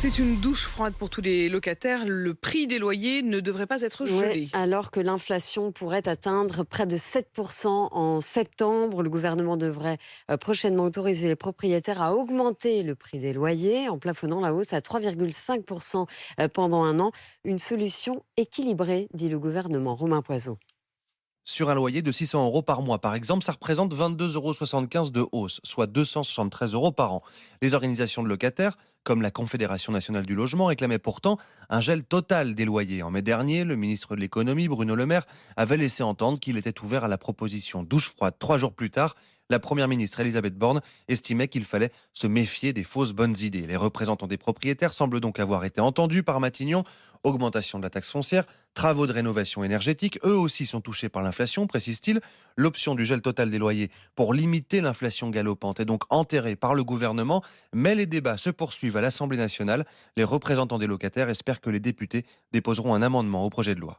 C'est une douche froide pour tous les locataires. Le prix des loyers ne devrait pas être Ouais, gelé. alors que l'inflation pourrait atteindre près de 7% en septembre, le gouvernement devrait prochainement autoriser les propriétaires à augmenter le prix des loyers en plafonnant la hausse à 3,5% pendant un an. Une solution équilibrée, dit le gouvernement. Romain Poiseau. Sur un loyer de 600 euros par mois, par exemple, ça représente 22,75 € de hausse, soit 273 euros par an. Les organisations de locataires, comme la Confédération nationale du logement, réclamaient pourtant un gel total des loyers. En mai dernier, le ministre de l'économie, Bruno Le Maire, avait laissé entendre qu'il était ouvert à la proposition douche froide. 3 jours plus tard, la première ministre Elisabeth Borne estimait qu'il fallait se méfier des fausses bonnes idées. Les représentants des propriétaires semblent donc avoir été entendus par Matignon. Augmentation de la taxe foncière, travaux de rénovation énergétique, eux aussi sont touchés par l'inflation, précise-t-il. L'option du gel total des loyers pour limiter l'inflation galopante est donc enterrée par le gouvernement, mais les débats se poursuivent à l'Assemblée nationale. Les représentants des locataires espèrent que les députés déposeront un amendement au projet de loi.